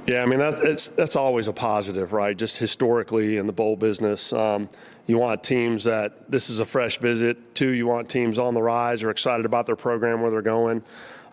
Yeah, I mean that's always a positive, right? Just historically in the bowl business, you want teams that this is a fresh visit. Two, you want teams on the rise or excited about their program, where they're going.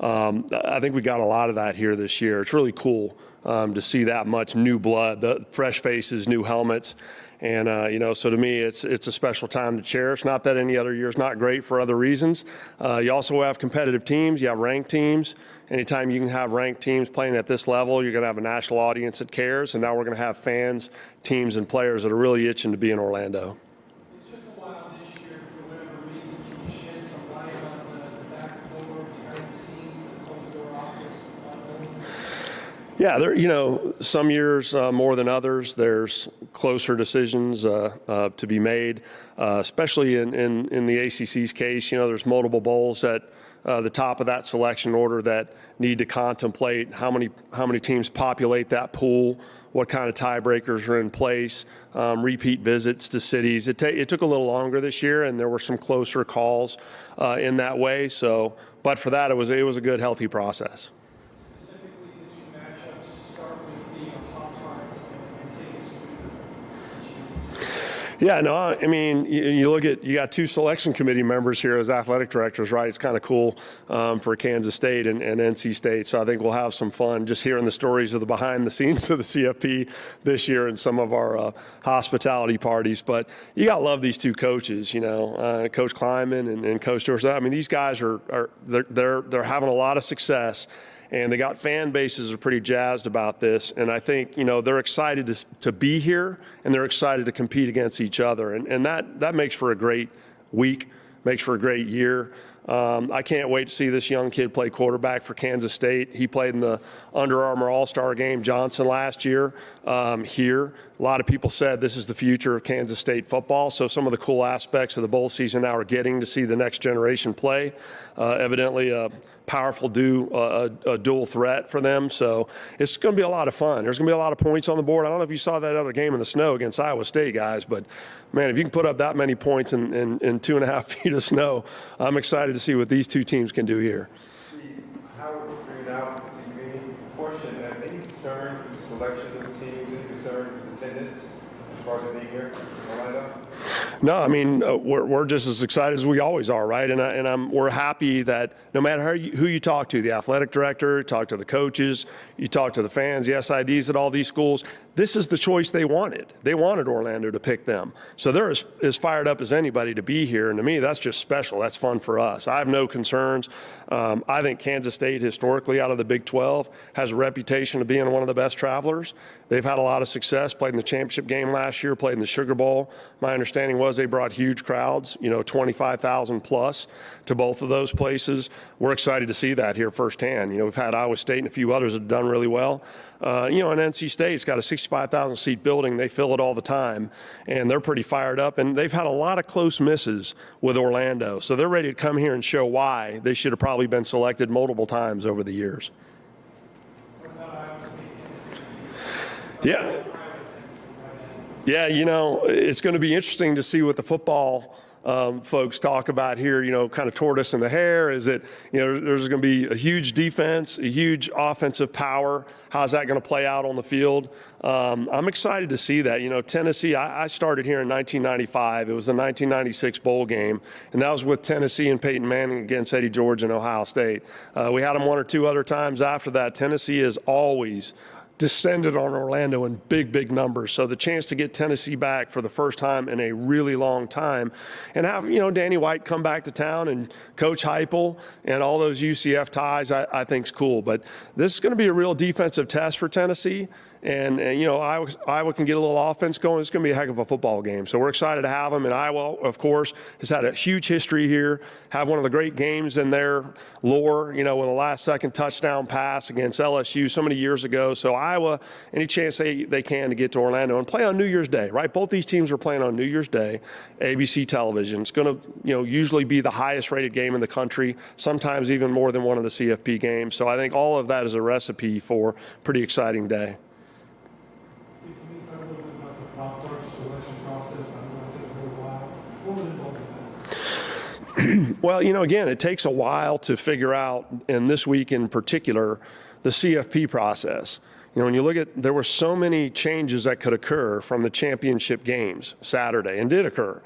I think we got a lot of that here this year. It's really cool to see that much new blood, the fresh faces, new helmets. And, so to me, it's a special time to cherish. Not that any other year is not great for other reasons. You also have competitive teams. You have ranked teams. Anytime you can have ranked teams playing at this level, you're going to have a national audience that cares. And now we're going to have fans, teams, and players that are really itching to be in Orlando. It took a while this year for whatever reason. Can you shed some light on the back door, behind the scenes, the closed door office? Yeah, some years more than others, there's closer decisions to be made, especially in the ACC's case. There's multiple bowls at the top of that selection order that need to contemplate how many teams populate that pool, what kind of tiebreakers are in place, repeat visits to cities. It took a little longer this year, and there were some closer calls in that way. So, but for that, it was a good, healthy process. Specifically, the two matchups start with the Pop-Tarts and take us through. Yeah, no, I mean, you got two selection committee members here as athletic directors, right? It's kind of cool for Kansas State and NC State. So I think we'll have some fun just hearing the stories of the behind the scenes of the CFP this year and some of our hospitality parties. But you got to love these two coaches, Coach Kleiman and Coach George. I mean, these guys they're having a lot of success. And they got fan bases that are pretty jazzed about this. And I think, they're excited to be here, and they're excited to compete against each other. And that makes for a great week, makes for a great year. I can't wait to see this young kid play quarterback for Kansas State. He played in the Under Armour All-Star game, Johnson, last year here. A lot of people said this is the future of Kansas State football. So some of the cool aspects of the bowl season now are getting to see the next generation play. Evidently a powerful dual threat for them. So it's going to be a lot of fun. There's going to be a lot of points on the board. I don't know if you saw that other game in the snow against Iowa State, guys, but man, if you can put up that many points in 2.5 feet of snow, I'm excited to see what these two teams can do here. Howard bringing out the TV portion, any concern with the selection of the teams, any concern with attendance as far as it being here in Orlando? No, I mean, we're just as excited as we always are, right? And we're happy that no matter who you talk to, the athletic director, you talk to the coaches, you talk to the fans, the SIDs at all these schools, this is the choice they wanted. They wanted Orlando to pick them. So they're as fired up as anybody to be here. And to me, that's just special. That's fun for us. I have no concerns. I think Kansas State, historically, out of the Big 12, has a reputation of being one of the best travelers. They've had a lot of success, played in the championship game last year, played in the Sugar Bowl. My understanding was they brought huge crowds, 25,000 plus to both of those places. We're excited to see that here firsthand. We've had Iowa State and a few others that have done really well. And NC State's got a 65,000 seat building. They fill it all the time, and they're pretty fired up. And they've had a lot of close misses with Orlando. So they're ready to come here and show why they should have probably been selected multiple times over the years. What about Iowa State, Yeah. Yeah, it's going to be interesting to see what the football folks talk about here, kind of tortoise in the hare. Is it, there's going to be a huge defense, a huge offensive power. How's that going to play out on the field? I'm excited to see that. Tennessee, I started here in 1995. It was the 1996 bowl game, and that was with Tennessee and Peyton Manning against Eddie George and Ohio State. We had them one or two other times after that. Tennessee is always descended on Orlando in big, big numbers. So the chance to get Tennessee back for the first time in a really long time and have, Danny White come back to town and Coach Heupel and all those UCF ties, I think is cool. But this is going to be a real defensive test for Tennessee. And Iowa can get a little offense going. It's going to be a heck of a football game. So we're excited to have them. And Iowa, of course, has had a huge history here, have one of the great games in their lore, with a last-second touchdown pass against LSU so many years ago. So Iowa, any chance they can to get to Orlando and play on New Year's Day, right? Both these teams are playing on New Year's Day, ABC television. It's going to, usually be the highest-rated game in the country, sometimes even more than one of the CFP games. So I think all of that is a recipe for a pretty exciting day. Pop-Tarts selection process? I know it took a little while. What was involved in that? Well, again, it takes a while to figure out, and this week in particular, the CFP process. when you look at, there were so many changes that could occur from the championship games Saturday, and did occur.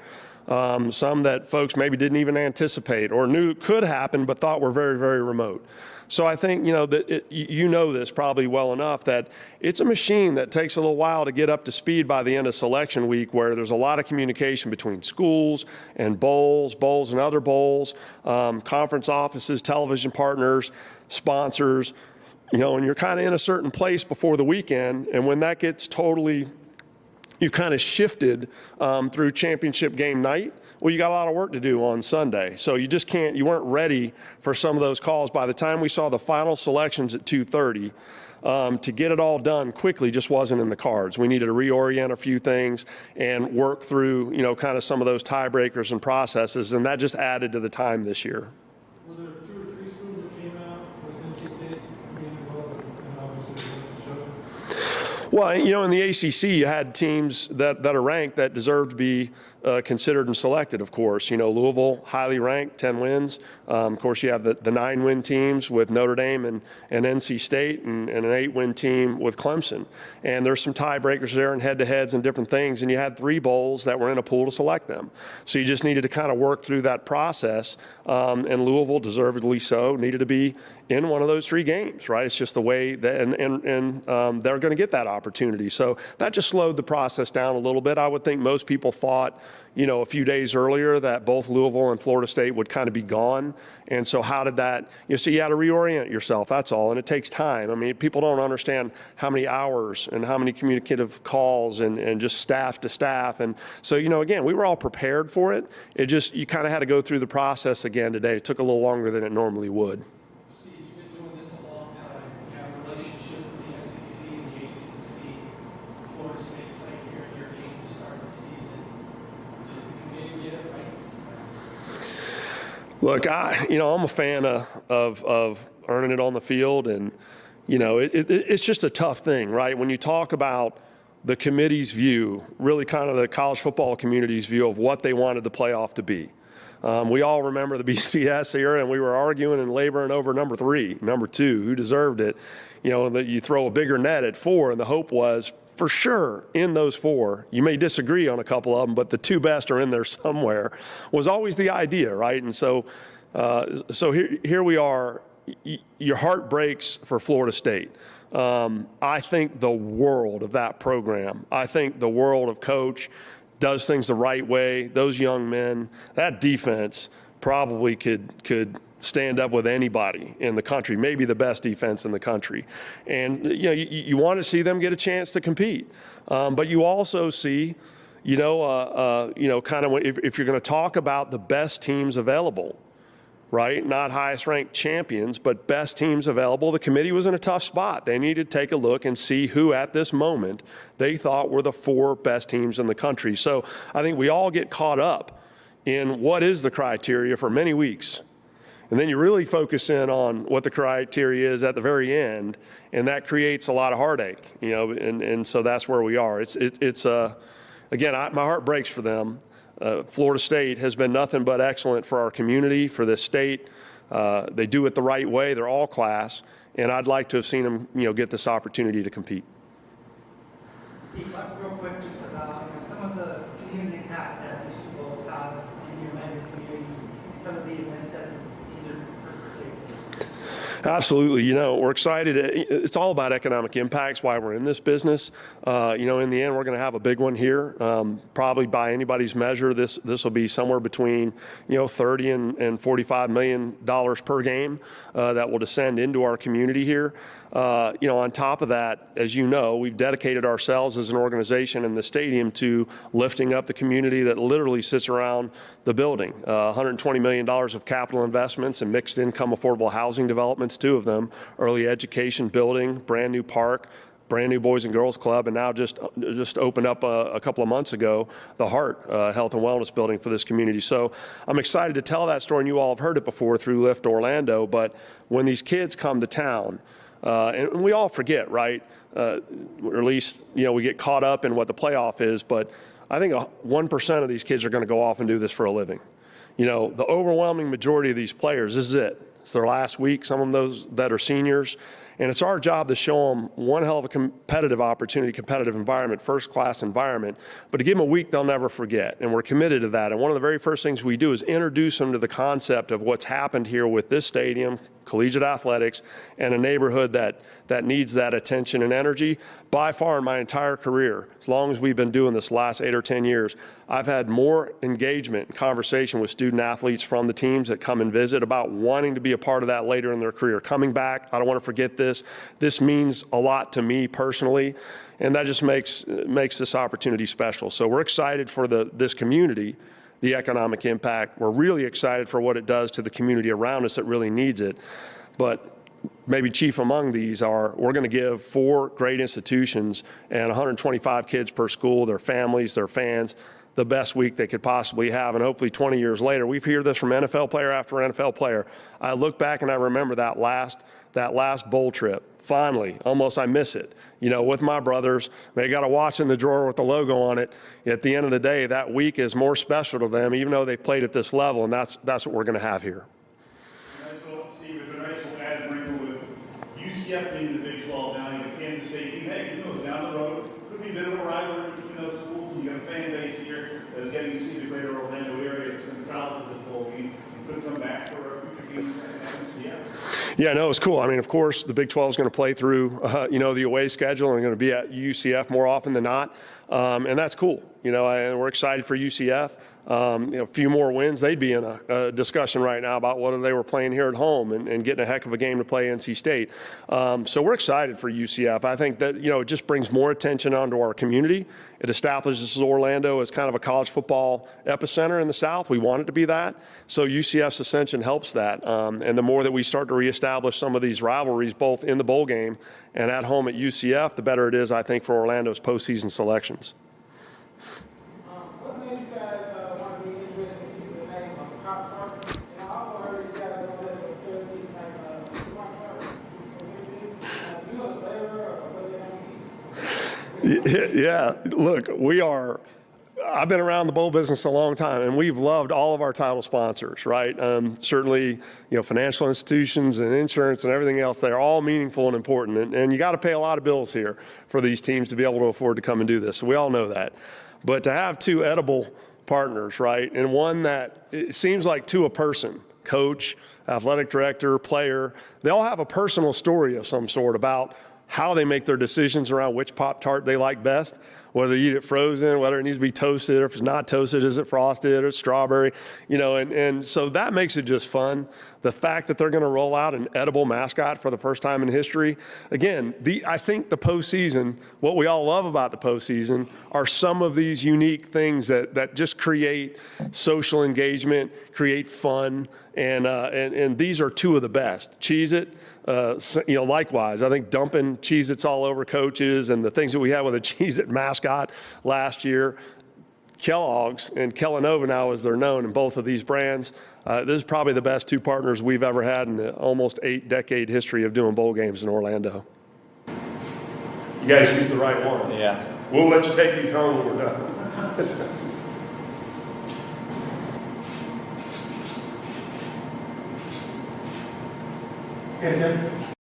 Some that folks maybe didn't even anticipate or knew could happen, but thought were very, very remote. So I think, that you know this probably well enough that it's a machine that takes a little while to get up to speed by the end of selection week, where there's a lot of communication between schools and bowls and other bowls, conference offices, television partners, sponsors, and you're kind of in a certain place before the weekend. And when that gets totally, you kind of shifted through championship game night, well, you got a lot of work to do on Sunday. So you just can't, you weren't ready for some of those calls. By the time we saw the final selections at 2:30, to get it all done quickly just wasn't in the cards. We needed to reorient a few things and work through, kind of some of those tiebreakers and processes, and that just added to the time this year. Was there 2 or 3 schools that came out with NC State being involved, and obviously the show? Well, in the ACC, you had teams that are ranked that deserve to be considered and selected, of course. Louisville, highly ranked, 10 wins. Of course, you have the 9-win teams with Notre Dame and NC State, and an 8-win team with Clemson. And there's some tiebreakers there and head-to-heads and different things. And you had 3 bowls that were in a pool to select them. So you just needed to kind of work through that process. And Louisville, deservedly so, needed to be in one of those 3 games, right? It's just the way that, and they're going to get that opportunity. So that just slowed the process down a little bit. I would think most people thought, a few days earlier that both Louisville and Florida State would kind of be gone. And so how did that, so you had to reorient yourself, that's all. And it takes time. I mean, people don't understand how many hours and how many communicative calls and just staff to staff. And so, again, we were all prepared for it. It just, you kind of had to go through the process again today. It took a little longer than it normally would. Steve, you've been doing this a long time. You have a relationship with the SEC and the ACC. Florida State playing here in your game to start the season. Did the committee get it right this time? Look, I'm a fan of earning it on the field, and it's just a tough thing, right? When you talk about the committee's view, really kind of the college football community's view of what they wanted the playoff to be. We all remember the BCS era, and we were arguing and laboring over number 3, number 2, who deserved it. That you throw a bigger net at 4, and the hope was, for sure, in those 4, you may disagree on a couple of them, but the 2 best are in there somewhere, was always the idea, right? And so here we are. Your heart breaks for Florida State. I think the world of that program. I think the world of coach does things the right way. Those young men, that defense probably could stand up with anybody in the country, maybe the best defense in the country. And, you want to see them get a chance to compete. But you also see, kind of if you're going to talk about the best teams available, right? Not highest ranked champions, but best teams available. The committee was in a tough spot. They needed to take a look and see who at this moment they thought were the 4 best teams in the country. So I think we all get caught up in what is the criteria for many weeks. And then you really focus in on what the criteria is at the very end, and that creates a lot of heartache, and so that's where we are. Again, my heart breaks for them. Florida State has been nothing but excellent for our community, for this state. They do it the right way. They're all class, and I'd like to have seen them, get this opportunity to compete. Steve, real quick, just about some of the community impact that these 2 bowls have in the United community, and some of the events that teams are participating. Absolutely. We're excited. It's all about economic impacts, why we're in this business. In the end, we're going to have a big one here. Probably by anybody's measure, this will be somewhere between, $30 and $45 million per game that will descend into our community here. On top of that, as we've dedicated ourselves as an organization in the stadium to lifting up the community that literally sits around the building. $120 million of capital investments and mixed income affordable housing developments, 2 of them, early education building, brand new park, brand new Boys and Girls Club, and now just opened up a couple of months ago, the Heart Health and Wellness Building for this community. So I'm excited to tell that story, and you all have heard it before through Lift Orlando, but when these kids come to town, and we all forget, right? Or at least, we get caught up in what the playoff is, but I think 1% of these kids are going to go off and do this for a living. The overwhelming majority of these players, this is it. It's their last week, some of those that are seniors. And it's our job to show them one hell of a competitive opportunity, competitive environment, first-class environment. But to give them a week they'll never forget, and we're committed to that. And one of the very first things we do is introduce them to the concept of what's happened here with this stadium, collegiate athletics, and a neighborhood that needs that attention and energy. By far in my entire career, as long as we've been doing this last 8 or 10 years, I've had more engagement and conversation with student athletes from the teams that come and visit about wanting to be a part of that later in their career. Coming back, I don't want to forget this. This means a lot to me personally, and that just makes this opportunity special. So we're excited for this community, the economic impact. We're really excited for what it does to the community around us that really needs it. But maybe chief among these are, we're going to give 4 great institutions and 125 kids per school, their families, their fans, the best week they could possibly have. And hopefully 20 years later, we've heard this from NFL player after NFL player. I look back and I remember that last bowl trip. Finally, almost I miss it. You know, with my brothers, they got a watch in the drawer with the logo on it. At the end of the day, that week is more special to them, even though they've played at this level, and that's what we're going to have here. Steve, it's a nice little added wrinkle with UCF being the Big 12 now, you got Kansas State team. Hey, who knows, down the road, could be a bit of a rivalry between those schools, and you got a fan base here that is getting to see the greater Orlando area. It's going to travel to this bowl game and could come back for a future game at UCF. Yeah, no, it's cool. I mean, of course, the Big 12 is going to play through, the away schedule and going to be at UCF more often than not, and that's cool. And we're excited for UCF. A few more wins, they'd be in a discussion right now about whether they were playing here at home and getting a heck of a game to play NC State. So we're excited for UCF. I think that, it just brings more attention onto our community. It establishes Orlando as kind of a college football epicenter in the South. We want it to be that. So UCF's ascension helps that. And the more that we start to reestablish some of these rivalries, both in the bowl game and at home at UCF, the better it is, I think, for Orlando's postseason selections. What made you guys want to be interested in using the name of Pop-Tarts? And I also heard you guys know there's a fairly type of Pop-Tarts community. Do you know the flavor or what they name? Yeah, look, I've been around the bowl business a long time, and we've loved all of our title sponsors, right? Certainly, financial institutions and insurance and everything else, they're all meaningful and important. And you got to pay a lot of bills here for these teams to be able to afford to come and do this. So we all know that. But to have 2 edible partners, right, and one that it seems like to a person, coach, athletic director, player, they all have a personal story of some sort about how they make their decisions around which Pop-Tart they like best, whether you eat it frozen, whether it needs to be toasted, or if it's not toasted, is it frosted or strawberry, and so that makes it just fun. The fact that they're going to roll out an edible mascot for the first time in history. Again, I think the postseason, what we all love about the postseason are some of these unique things that just create social engagement, create fun, and these are 2 of the best. Cheez-It, likewise, I think dumping Cheez-Its all over coaches and the things that we had with a Cheez-It mascot last year. Kellogg's and Kellanova now, as they're known in both of these brands. This is probably the best 2 partners we've ever had in the almost 8-decade history of doing bowl games in Orlando. You guys used the right one. Yeah. We'll let you take these home when we're done. Okay, Jim.